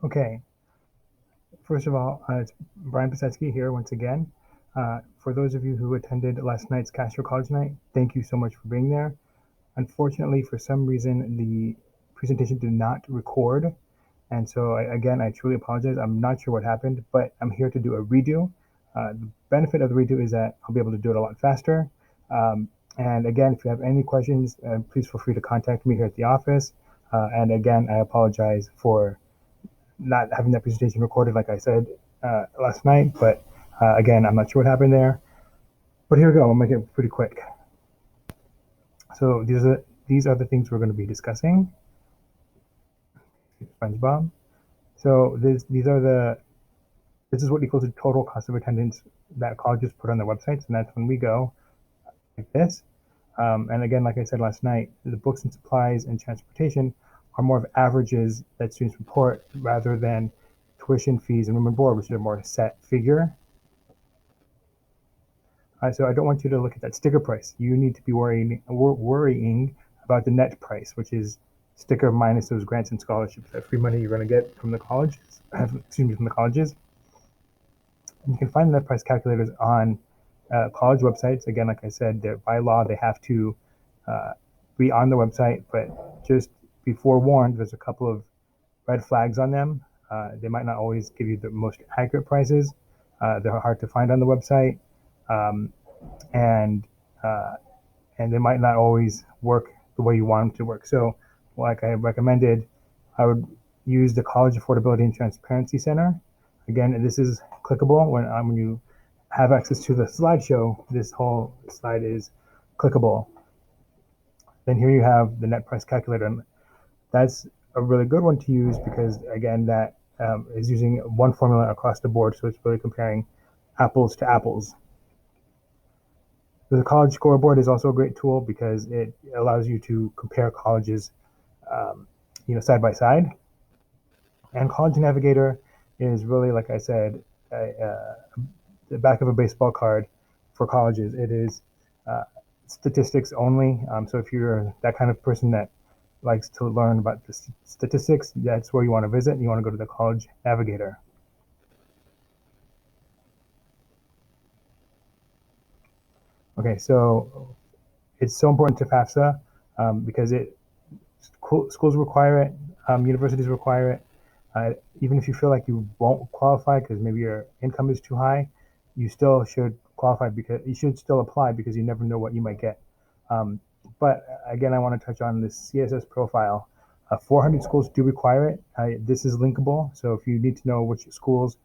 Okay, first of all, it's Brian Pisetsky here once again. For those of you who attended last night's Castro College Night, thank you so much for being there. Unfortunately, for some reason, the presentation did not record. And so, again, I truly apologize. I'm not sure what happened, but I'm here to do a redo. The benefit of the redo is that I'll be able to do it a lot faster. And again, if you have any questions, please feel free to contact me here at the office. And again, I apologize for not having that presentation recorded, like I said last night. But again, I'm not sure what happened there. But here we go. I'll make it pretty quick. So these are the things we're going to be discussing. SpongeBob. So this is what equals the total cost of attendance that colleges put on their websites, and that's when we go like this. And again, like I said last night, the books and supplies and transportation are more of averages that students report rather than tuition fees and room and board, which are more set figure. So I don't want you to look at that sticker price. You need to be worrying about the net price, which is sticker minus those grants and scholarships, that free money you're going to get from the colleges. Excuse me, from the colleges. And you can find the net price calculators on college websites. Again, like I said, by law they have to be on the website, but just be forewarned, there's a couple of red flags on them. They might not always give you the most accurate prices. They're hard to find on the website. Um, and uh, and they might not always work the way you want them to work. So, like I recommended, I would use the College Affordability and Transparency Center. Again, this is clickable when you have access to the slideshow. This whole slide is clickable. Then here you have the net price calculator. And that's a really good one to use because, again, that is using one formula across the board. So it's really comparing apples to apples. The college scoreboard is also a great tool because it allows you to compare colleges, side by side. And College Navigator is really, like I said, the back of a baseball card for colleges. It is statistics only. So if you're that kind of person that likes to learn about the statistics, that's where you want to visit. You want to go to the College Navigator. Okay, so it's so important to FAFSA because schools require it, universities require it. Even if you feel like you won't qualify because maybe your income is too high, you still should qualify because you should still apply because you never know what you might get. But again, I want to touch on this CSS profile. 400 schools do require it. This is linkable, so if you need to know which schools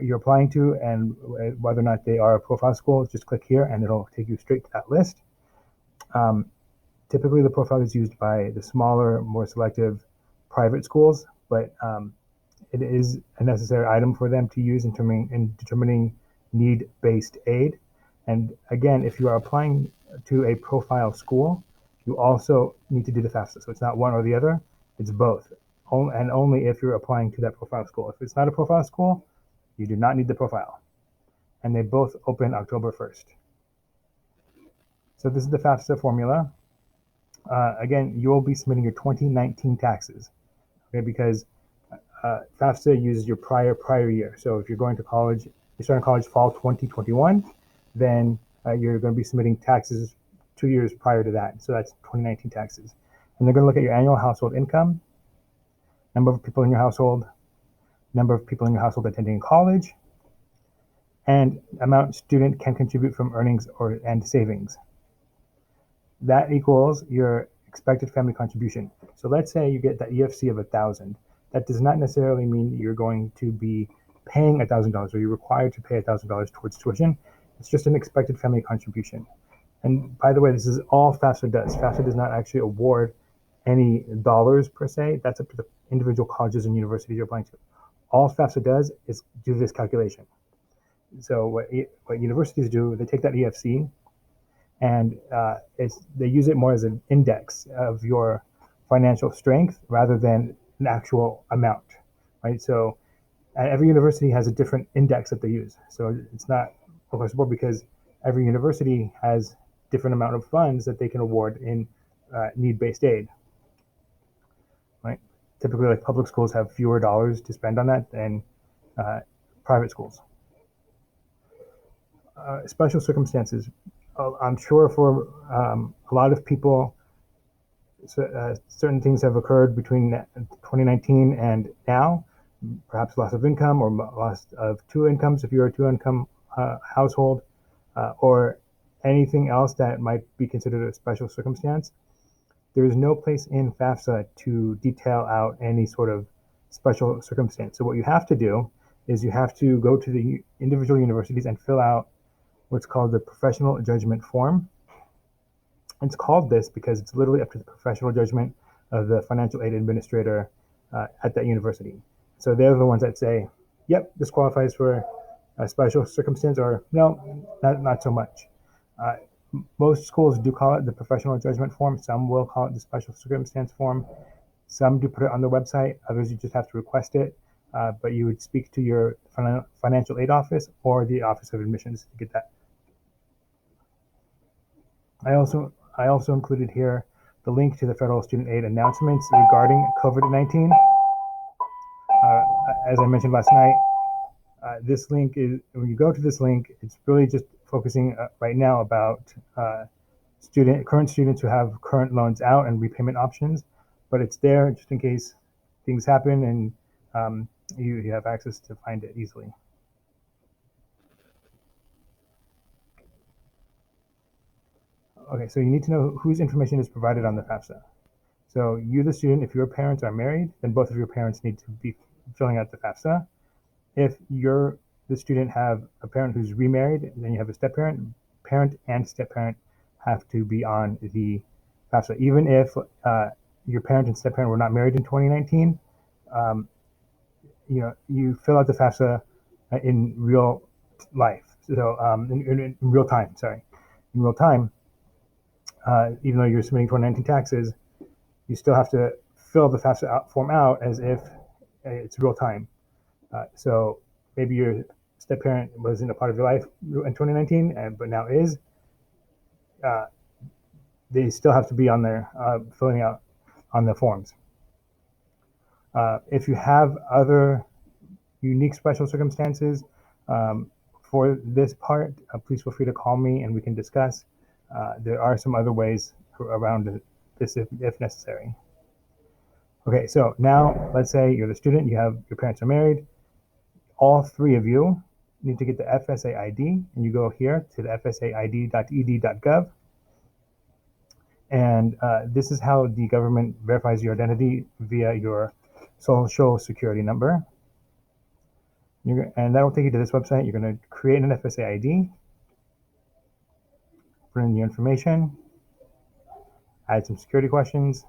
you're applying to and whether or not they are a profile school, just click here and it'll take you straight to that list. Typically, the profile is used by the smaller, more selective private schools, but it is a necessary item for them to use in determining need-based aid. And again, if you are applying to a profile school, you also need to do the FAFSA. So it's not one or the other, it's both. And only if you're applying to that profile school. If it's not a profile school, you do not need the profile. And they both open October 1st. So this is the FAFSA formula. Again, you will be submitting your 2019 taxes, okay? Because FAFSA uses your prior year. So if you're going to college, you're starting college fall 2021, then you're going to be submitting taxes 2 years prior to that. So that's 2019 taxes. And they're going to look at your annual household income, number of people in your household, number of people in your household attending college, and amount student can contribute from earnings and savings. That equals your expected family contribution. So let's say you get that EFC of 1,000. That does not necessarily mean you're going to be paying $1,000 or you're required to pay $1,000 towards tuition. It's just an expected family contribution. And by the way, this is all FAFSA does. FAFSA does not actually award any dollars per se. That's up to the individual colleges and universities you're applying to. All FAFSA does is do this calculation. So what universities do, they take that EFC and they use it more as an index of your financial strength rather than an actual amount, right? So every university has a different index that they use. So it's not across the board because every university has different amount of funds that they can award in need-based aid, right? typically, like public schools have fewer dollars to spend on that than private schools. Special circumstances. I'm sure for a lot of people, certain things have occurred between 2019 and now, perhaps loss of income or loss of two incomes if you're a two-income household, or anything else that might be considered a special circumstance. There is no place in FAFSA to detail out any sort of special circumstance. So what you have to do is you have to go to the individual universities and fill out what's called the professional judgment form. It's called this because it's literally up to the professional judgment of the financial aid administrator at that university. So they're the ones that say, yep, this qualifies for a special circumstance, or no, not so much. Most schools do call it the professional judgment form. Some will call it the special circumstance form. Some do put it on their website. Others, you just have to request it. But you would speak to your financial aid office or the Office of Admissions to get that. I also included here the link to the federal student aid announcements regarding COVID-19. As I mentioned last night, this link is, when you go to this link, it's really just focusing right now about current students who have current loans out and repayment options, but it's there just in case things happen and you have access to find it easily. Okay, so you need to know whose information is provided on the FAFSA. So you, the student, if your parents are married, then both of your parents need to be filling out the FAFSA. If you're the student have a parent who's remarried, then you have a step-parent, parent and step-parent have to be on the FAFSA. Even if your parent and step-parent were not married in 2019, you fill out the FAFSA in real life. So in real time, sorry. In real time, even though you're submitting 2019 taxes, you still have to fill the FAFSA form out as if it's real time. So maybe your step-parent wasn't a part of your life in 2019, but now is. They still have to be on there filling out on the forms. If you have other unique special circumstances for this part, please feel free to call me and we can discuss. There are some other ways around this if necessary. Okay, so now let's say you're the student, your parents are married. All three of you need to get the FSA ID, and you go here to the fsaid.ed.gov. And this is how the government verifies your identity via your social security number. And that'll take you to this website. You're going to create an FSA ID, put in your information, add some security questions.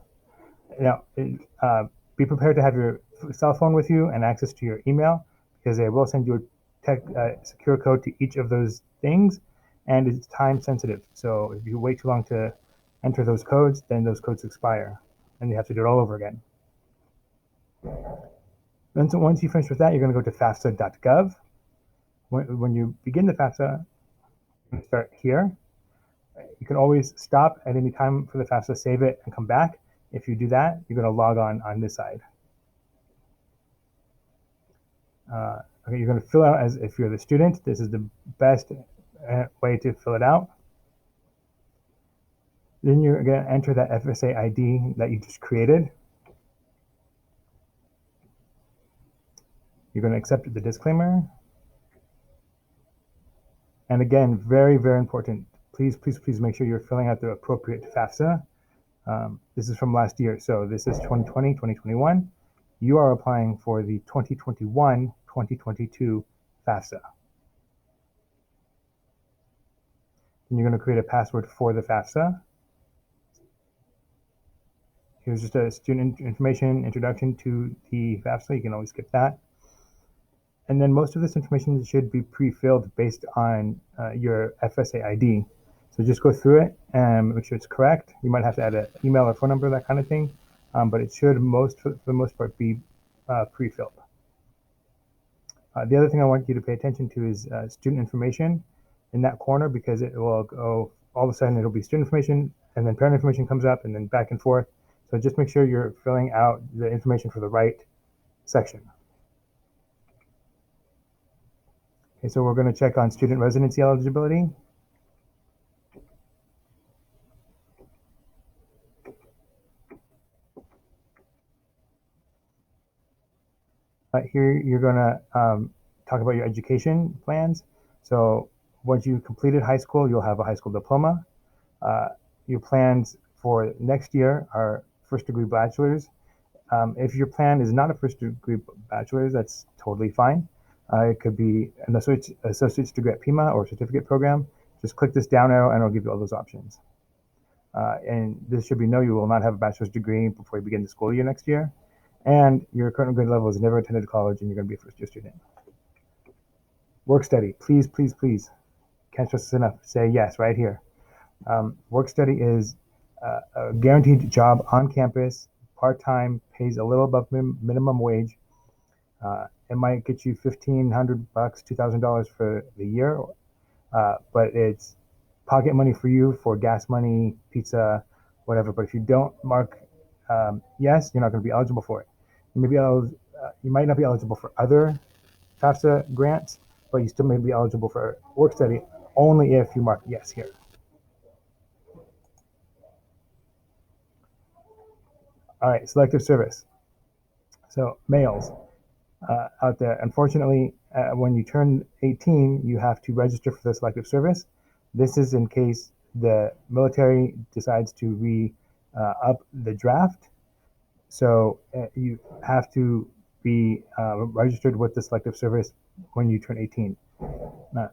Now, be prepared to have your cell phone with you and access to your email, because they will send you a secure code to each of those things, and it's time sensitive. So if you wait too long to enter those codes, then those codes expire, and you have to do it all over again. Then so once you finish with that, you're going to go to FAFSA.gov. When you begin the FAFSA, you start here. You can always stop at any time for the FAFSA, save it, and come back. If you do that, you're going to log on this side. Okay, you're going to fill out as if you're the student. This is the best way to fill it out. Then you're going to enter that FSA ID that you just created. You're going to accept the disclaimer. And again, very, very important. Please, please, please make sure you're filling out the appropriate FAFSA. This is from last year. So this is 2020, 2021. You are applying for the 2021-2022 FAFSA. And you're going to create a password for the FAFSA. Here's just a student information introduction to the FAFSA. You can always skip that. And then most of this information should be pre-filled based on your FSA ID. So just go through it and make sure it's correct. You might have to add an email or phone number, that kind of thing. But it should, for the most part, be pre-filled. The other thing I want you to pay attention to is student information in that corner, because it will go, all of a sudden it'll be student information, and then parent information comes up, and then back and forth. So just make sure you're filling out the information for the right section. Okay, so we're going to check on student residency eligibility. Here you're going to talk about your education plans. So once you completed high school, you'll have a high school diploma. Your plans for next year are first degree bachelor's. If your plan is not a first degree bachelor's, that's totally fine. It could be an associate's degree at Pima or certificate program. Just click this down arrow and it'll give you all those options. And this should be no, you will not have a bachelor's degree before you begin the school year next year. And your current grade level has never attended college and you're going to be a first year student. Work study, please, please, please. Can't stress this enough. Say yes right here. Work study is a guaranteed job on campus, part-time, pays a little above minimum wage. It might get you $1,500, $2,000 for the year, but it's pocket money for you for gas money, pizza, whatever. But if you don't mark yes, you're not going to be eligible for it. You might not be eligible for other FAFSA grants, but you still may be eligible for work study only if you mark yes here. All right, selective service. So males out there, unfortunately, when you turn 18, you have to register for the selective service. This is in case the military decides to re-up the draft. So you have to be registered with the selective service when you turn 18.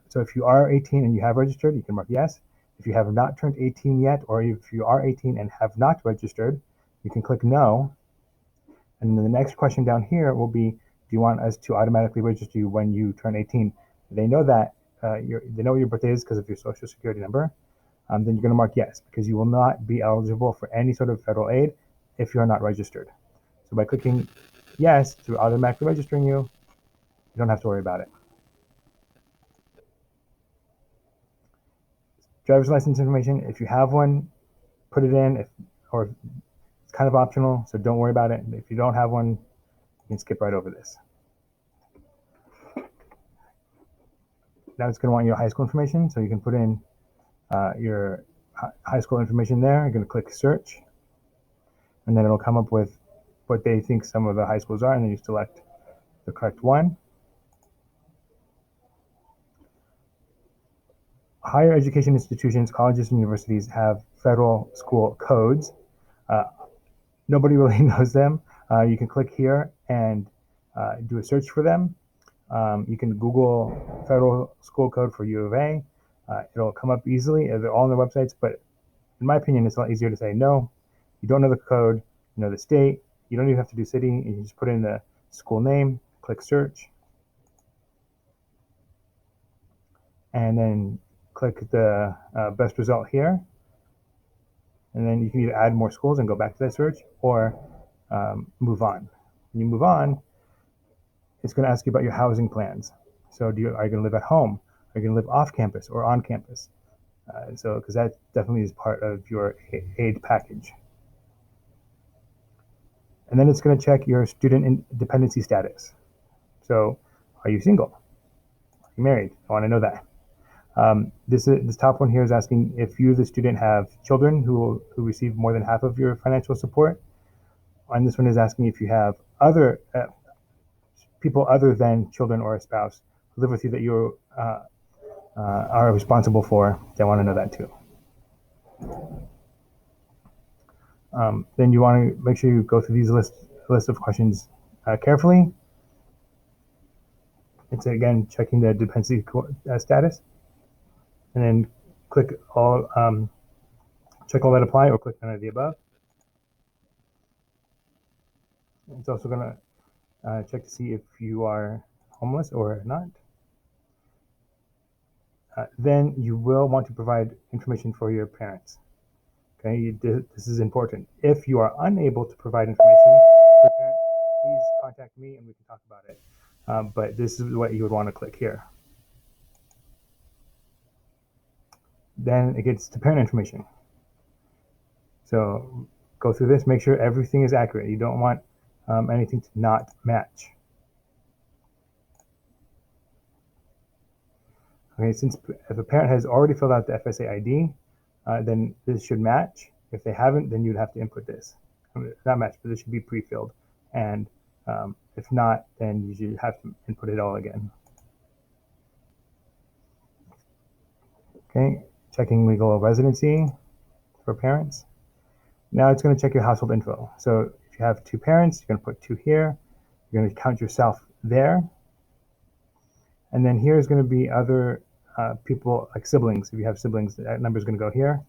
So if you are 18 and you have registered, you can mark yes. If you have not turned 18 yet, or if you are 18 and have not registered, you can click no. And then the next question down here will be, do you want us to automatically register you when you turn 18? They know that they know what your birthday is because of your social security number. Then you're going to mark yes, because you will not be eligible for any sort of federal aid if you're not registered. So by clicking yes to automatically registering you, you don't have to worry about it. Driver's license information, if you have one, put it in, or it's kind of optional, so don't worry about it. If you don't have one, you can skip right over this. Now it's going to want your high school information, so you can put in your high school information there. You're going to click search, and then it'll come up with what they think some of the high schools are, and then you select the correct one. Higher education institutions, colleges, and universities have federal school codes. Nobody really knows them. You can click here and do a search for them. You can Google federal school code for U of A. It'll come up easily. They're all on their websites, but in my opinion, it's a lot easier to say no. You don't know the code, you know the state. You don't even have to do city. You just put in the school name, click search, and then click the best result here. And then you can either add more schools and go back to that search, or move on. When you move on, it's going to ask you about your housing plans. So are you going to live at home? Are you going to live off campus or on campus? Because that definitely is part of your aid package. And then it's going to check your student dependency status. So are you single? Are you married? I want to know that. This top one here is asking if you, the student, have children who receive more than half of your financial support. And this one is asking if you have other people other than children or a spouse who live with you that you are responsible for. They want to know that too. Then you want to make sure you go through these list of questions carefully. It's again checking the dependency status, and then click all check all that apply, or click none of the above. It's also going to check to see if you are homeless or not. Then you will want to provide information for your parents. Okay, this is important. If you are unable to provide information for your parent, please contact me and we can talk about it. But this is what you would want to click here. Then it gets to parent information. So go through this, make sure everything is accurate. You don't want anything to not match. Okay, since if a parent has already filled out the FSA ID, then this should match. If they haven't, then you'd have to input this. Not match, but this should be pre-filled. And if not, then you should have to input it all again. Okay, checking legal residency for parents. Now it's going to check your household info. So if you have 2 parents, you're going to put 2 here. You're going to count yourself there. And then here is going to be other people, like siblings. If you have siblings, that number is going to go here.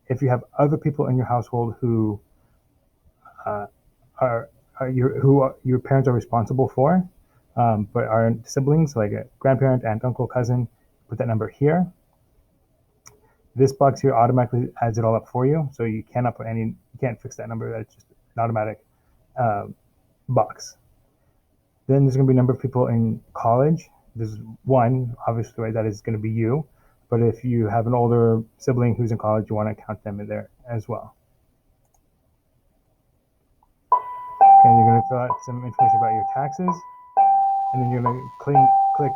If you have other people in your household who your parents are responsible for, but are siblings, like a grandparent, aunt, uncle, cousin, put that number here. This box here automatically adds it all up for you, so you cannot put you can't fix that number. That's just an automatic box. Then there's going to be a number of people in college. There's 1, obviously, right, that is going to be you. But if you have an older sibling who's in college, you want to count them in there as well. Okay, you're going to fill out some information about your taxes, and then you're going to click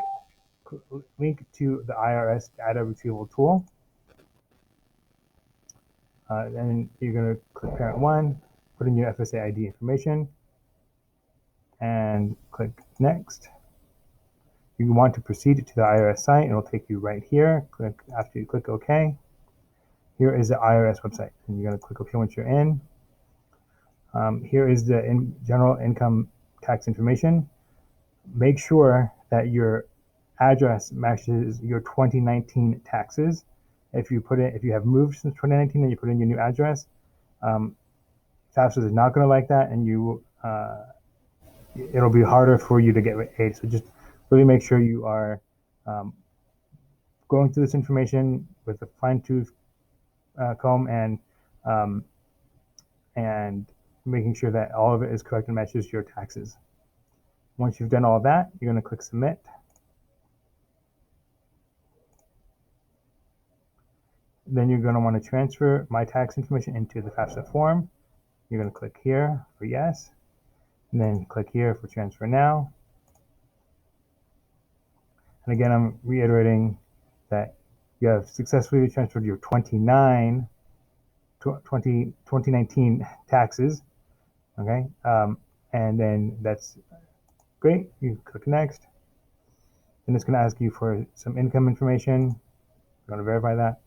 link to the IRS data retrieval tool. Then you're going to click parent 1, put in your FSA ID information, and click next. You want to proceed to the IRS site. It'll take you right here. After you click OK. Here is the IRS website, and you're going to click OK once you're in. Here is the general income tax information. Make sure that your address matches your 2019 taxes. If you have moved since 2019 and you put in your new address, FAFSA is not going to like that, and it'll be harder for you to get aid. So just really make sure you are going through this information with a fine-tooth comb and making sure that all of it is correct and matches your taxes. Once you've done all of that, you're going to click submit. Then you're going to want to transfer my tax information into the FAFSA form. You're going to click here for yes, and then click here for transfer now. And again, I'm reiterating that you have successfully transferred your 2019 taxes. Okay, and then that's great. You click next, and it's going to ask you for some income information. You want to verify that.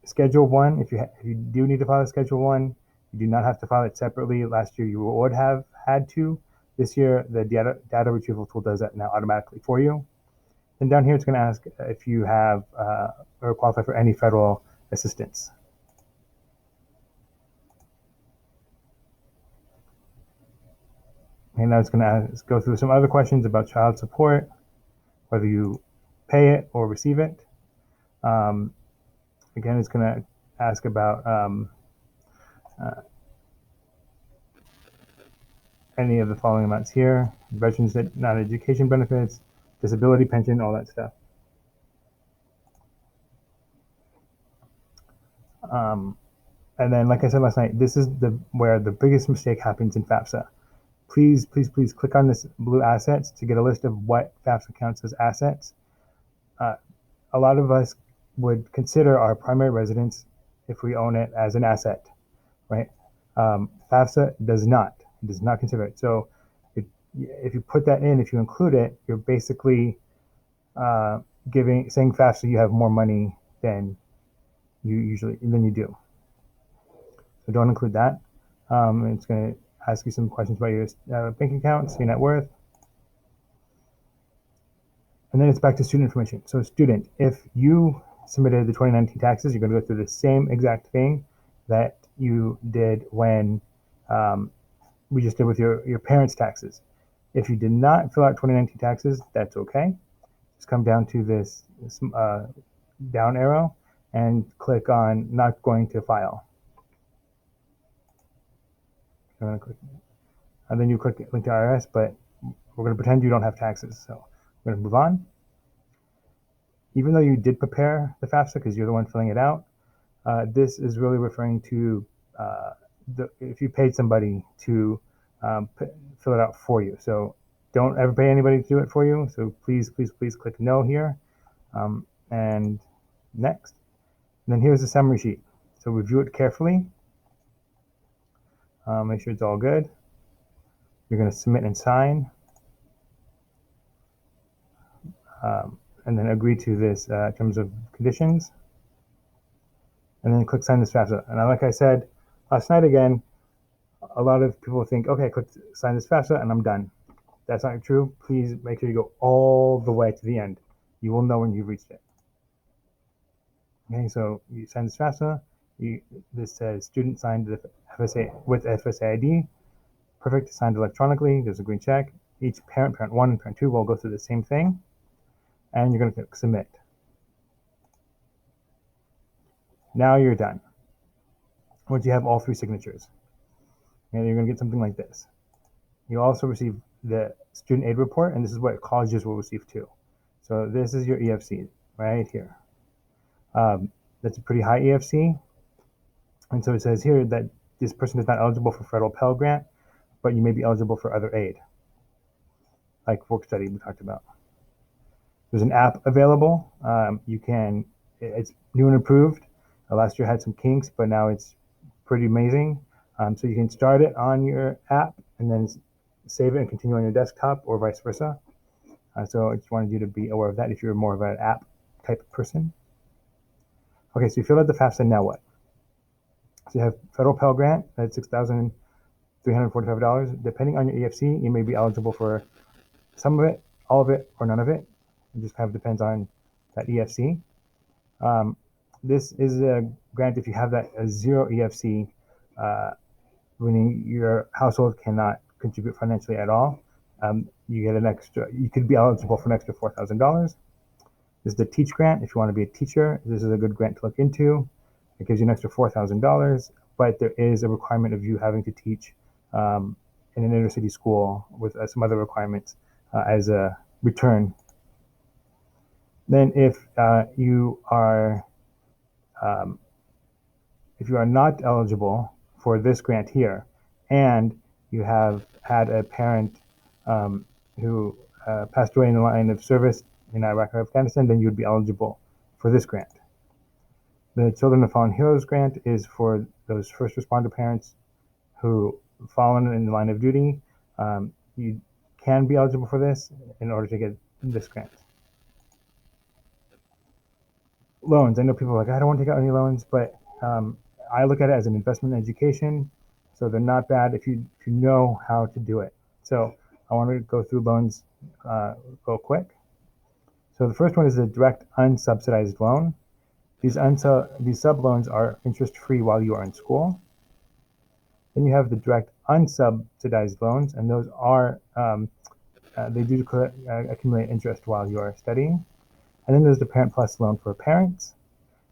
Schedule 1, if you do need to file a Schedule 1, you do not have to file it separately. Last year you would have had to. This year the data retrieval tool does that now automatically for you. Then down here it's going to ask if you have or qualify for any federal assistance. And now it's going to go through some other questions about child support, whether you pay it or receive it. Again, it's going to ask about any of the following amounts here: veterans non-education benefits, disability pension, all that stuff. And then, like I said last night, this is where the biggest mistake happens in FAFSA. Please, please, please click on this blue assets to get a list of what FAFSA counts as assets. A lot of us would consider our primary residence, if we own it, as an asset, right? FAFSA does not consider it. So if you put that in, if you include it, you're basically saying FAFSA you have more money than you do. So don't include that. It's going to ask you some questions about your bank accounts, your net worth. And then it's back to student information. So student, if you submitted the 2019 taxes, you're going to go through the same exact thing that you did when we just did with your parents' taxes. If you did not fill out 2019 taxes, that's okay. Just come down to this down arrow and click on not going to file. And then you click link to IRS, but we're going to pretend you don't have taxes. So we're going to move on. Even though you did prepare the FAFSA because you're the one filling it out, this is really referring to if you paid somebody to fill it out for you. So don't ever pay anybody to do it for you. So please, please, please click no here. And next. And then here's the summary sheet. So review it carefully. Make sure it's all good. You're going to submit and sign. And then agree to this terms of conditions. And then click sign this FAFSA. And like I said last night again, a lot of people think, okay, click sign this FAFSA and I'm done. That's not true. Please make sure you go all the way to the end. You will know when you've reached it. Okay, so you sign this FAFSA. This says student signed with FSA ID. Perfect, signed electronically. There's a green check. Each parent, parent 1 and parent 2 will go through the same thing. And you're going to click submit. Now you're done. Once you have all 3 signatures, and you're going to get something like this. You also receive the student aid report, and this is what colleges will receive too. So this is your EFC right here. That's a pretty high EFC. And so it says here that this person is not eligible for federal Pell Grant, but you may be eligible for other aid, like work study we talked about. There's an app available. It's new and improved. Last year had some kinks, but now it's pretty amazing. So you can start it on your app and then save it and continue on your desktop or vice versa. So I just wanted you to be aware of that if you're more of an app type of person. Okay, so you fill out the FAFSA, now what? So you have federal Pell Grant at $6,345. Depending on your EFC, you may be eligible for some of it, all of it, or none of it. It just kind of depends on that EFC. This is a grant if you have that zero EFC, meaning your household cannot contribute financially at all. You get an extra, you could be eligible for an extra $4,000. This is the Teach Grant. If you want to be a teacher, this is a good grant to look into. It gives you an extra $4,000, but there is a requirement of you having to teach in an inner city school with some other requirements as a return. Then if you are not eligible for this grant here, and you have had a parent who passed away in the line of service in Iraq or Afghanistan, then you would be eligible for this grant. The Children of Fallen Heroes grant is for those first responder parents who fallen in the line of duty. You can be eligible for this in order to get this grant. Loans. I know people are like, I don't want to take out any loans, but I look at it as an investment in education, so they're not bad if you know how to do it. So I want to go through loans real quick. So the first one is a direct unsubsidized loan. These sub loans are interest-free while you are in school. Then you have the direct unsubsidized loans, and those are they do accumulate interest while you are studying. And then there's the Parent Plus loan for parents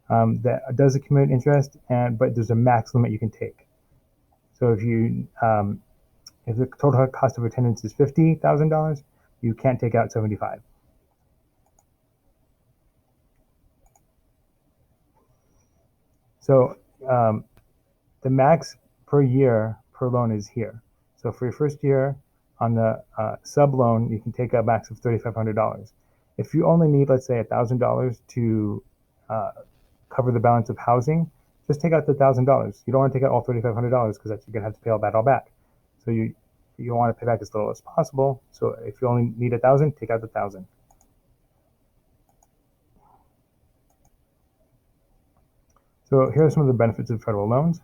that does accumulate interest, but there's a max limit you can take. So if the total cost of attendance is $50,000, you can't take out $75,000. So the max per year per loan is here. So for your first year on the sub loan, you can take a max of $3,500. If you only need, let's say, $1,000 to cover the balance of housing, just take out the $1,000. You don't want to take out all $3,500 because you're gonna have to pay all that all back. So you want to pay back as little as possible. So if you only need $1,000, take out the $1,000. So here are some of the benefits of federal loans.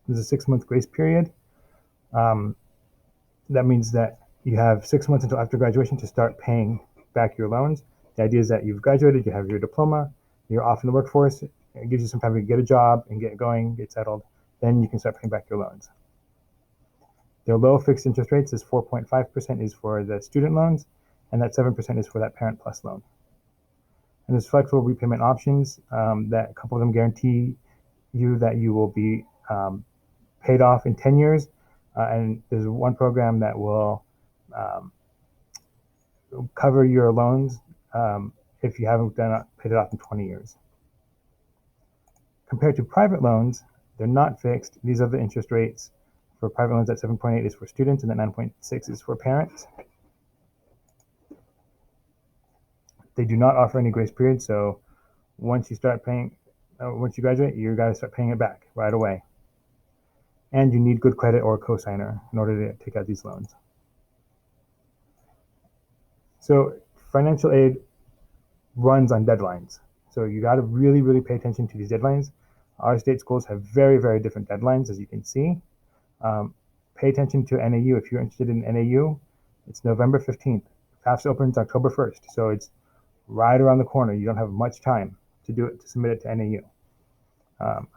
There's a 6-month grace period. That means that you have 6 months until after graduation to start paying back your loans. The idea is that you've graduated, you have your diploma, you're off in the workforce. It gives you some time to get a job and get going, get settled. Then you can start paying back your loans. Their low fixed interest rates is 4.5% is for the student loans, and that 7% is for that Parent Plus loan. And there's flexible repayment options that a couple of them guarantee you that you will be paid off in 10 years. And there's one program that will cover your loans if you haven't paid it off in 20 years. Compared to private loans, They're not fixed. These are the interest rates. For private loans, that 7.8 is for students, and that 9.6 is for parents. They do not offer any grace period, so once you graduate, you got to start paying it back right away. And you need good credit or a cosigner in order to take out these loans. So financial aid runs on deadlines. So you got to really, really pay attention to these deadlines. Our state schools have very, very different deadlines, as you can see. Pay attention to NAU. If you're interested in NAU, it's November 15th. FAFSA opens October 1st. So it's right around the corner. You don't have much time to do it, to submit it to NAU.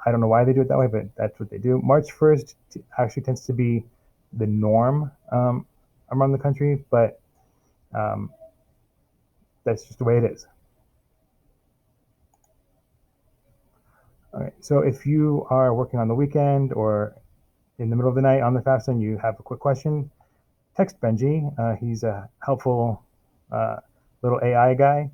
I don't know why they do it that way, but that's what they do. March 1st actually tends to be the norm around the country, but that's just the way it is. All right, so if you are working on the weekend or in the middle of the night on the FAFSA and you have a quick question, text Benji. He's a helpful little AI guy.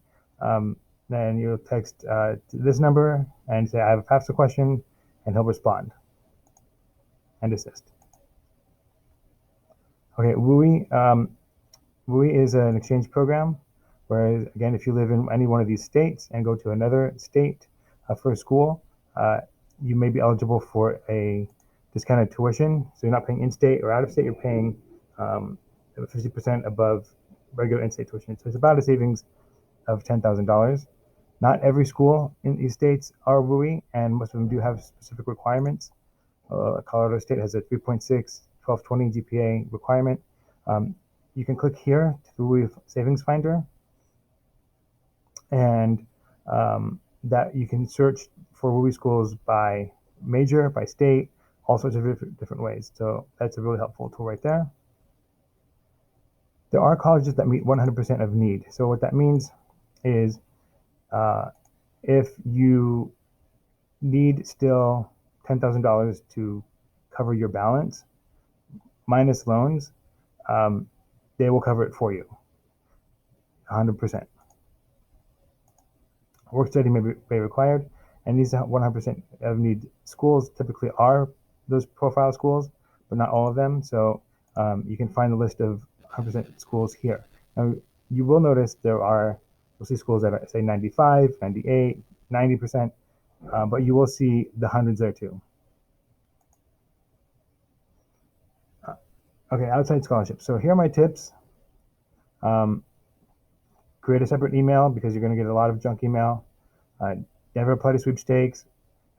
Then you'll text this number and say, I have a FAFSA question, and he'll respond and assist. Okay, WUI. WUI is an exchange program where, again, if you live in any one of these states and go to another state for school, you may be eligible for a discounted tuition. So you're not paying in-state or out-of-state, you're paying 50% above regular in-state tuition. So it's about a savings of $10,000. Not every school in these states are WUI, and most of them do have specific requirements. Colorado State has a 3.6, 1220 GPA requirement. You can click here to the WUI Savings Finder, and that you can search for WUI schools by major, by state, all sorts of different ways. So that's a really helpful tool right there. There are colleges that meet 100% of need. So what that means is if you need still $10,000 to cover your balance, minus loans, they will cover it for you, 100%. Work study may be required, and these 100% of need schools typically are those profile schools, but not all of them. So you can find the list of 100% schools here. Now, you will notice you'll see schools that are, say, 95, 98, 90%, but you will see the hundreds there too. Okay, outside scholarships. So here are my tips. Create a separate email because you're going to get a lot of junk email. Never apply to sweepstakes,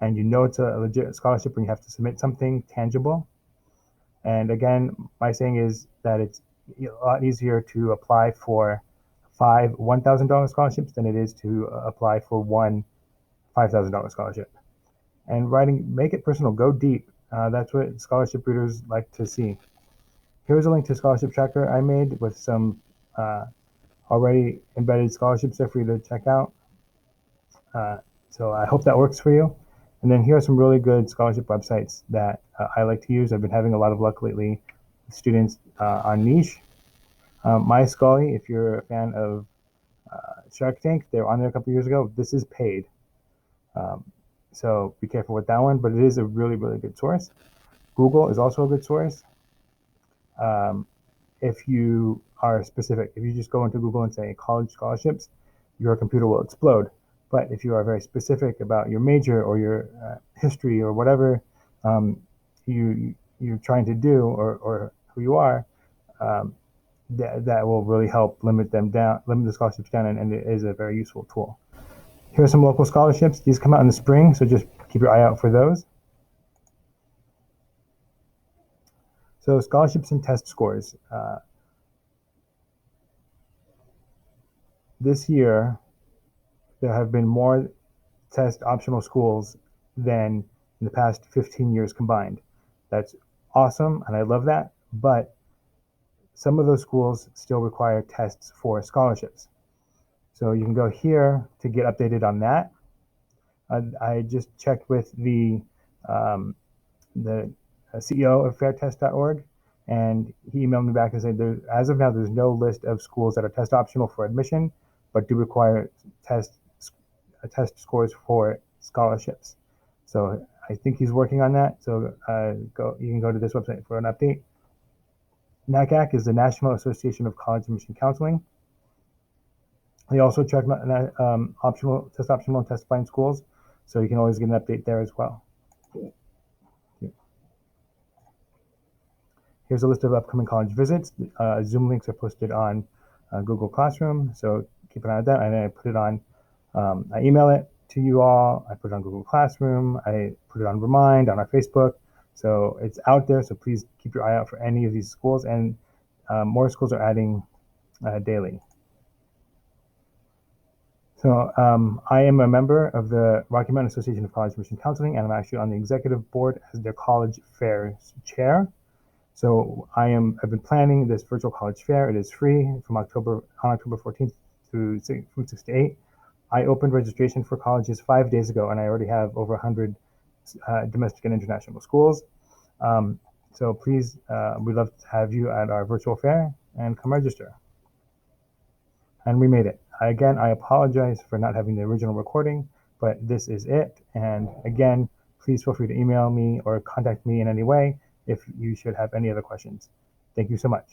and you know it's a legit scholarship when you have to submit something tangible. And again, my saying is that it's a lot easier to apply for 5 $1,000 scholarships than it is to apply for one $5,000 scholarship. And make it personal, go deep. That's what scholarship readers like to see. Here's a link to Scholarship Tracker I made with some already embedded scholarships there for you to check out. So I hope that works for you. And then here are some really good scholarship websites that I like to use. I've been having a lot of luck lately with students on Niche. MyScholarly, if you're a fan of Shark Tank, they were on there a couple years ago. This is paid. So be careful with that one, but it is a really, really good source. Google is also a good source. If you are specific, if you just go into Google and say college scholarships, your computer will explode. But if you are very specific about your major or your history or whatever you're trying to do or who you are, that will really help limit the scholarships down, and it is a very useful tool. Here are some local scholarships. These come out in the spring, so just keep your eye out for those. So scholarships and test scores. This year, there have been more test optional schools than in the past 15 years combined. That's awesome, and I love that, but some of those schools still require tests for scholarships. So you can go here to get updated on that. I just checked with the CEO of fairtest.org, and he emailed me back and said, as of now, there's no list of schools that are test optional for admission, but do require test scores for scholarships. So I think he's working on that. So you can go to this website for an update. NACAC is the National Association of College Admission Counseling. They also check optional and testifying schools, so you can always get an update there as well. Here's a list of upcoming college visits. Zoom links are posted on Google Classroom, so keep an eye on that. And I put it on, I email it to you all. I put it on Google Classroom. I put it on Remind, on our Facebook. So it's out there, so please keep your eye out for any of these schools. And more schools are adding daily. So I am a member of the Rocky Mountain Association of College Admission Counseling, and I'm actually on the executive board as their college fairs chair. So I've been planning this virtual college fair. It is free on October 14th from 6 to 8. I opened registration for colleges 5 days ago, and I already have over 100 domestic and international schools. So please, we'd love to have you at our virtual fair and come register. And we made it. Again, I apologize for not having the original recording, but this is it. And again, please feel free to email me or contact me in any way if you should have any other questions. Thank you so much.